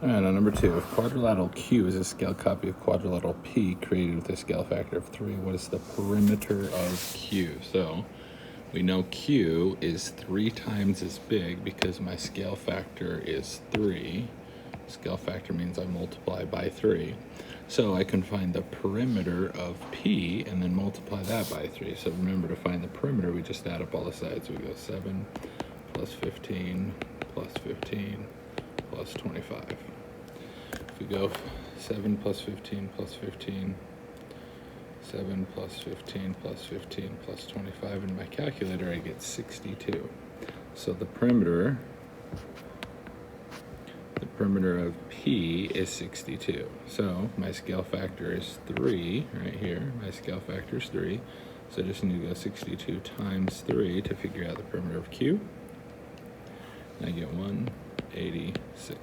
Alright, on number 2, if quadrilateral Q is a scale copy of quadrilateral P created with a scale factor of 3, what is the perimeter of Q? So we know Q is 3 times as big because my scale factor is 3. Scale factor means I multiply by 3. So I can find the perimeter of P and then multiply that by 3. So remember, to find the perimeter, we just add up all the sides. We go 7 plus 15 plus 15 plus 25. If we go 7 plus 15 plus 15, 7 plus 15 plus 15 plus 25, in my calculator I get 62. So the perimeter of P is 62. So my scale factor is 3 right here. My scale factor is 3. So I just need to go 62 times 3 to figure out the perimeter of Q. And I get 186.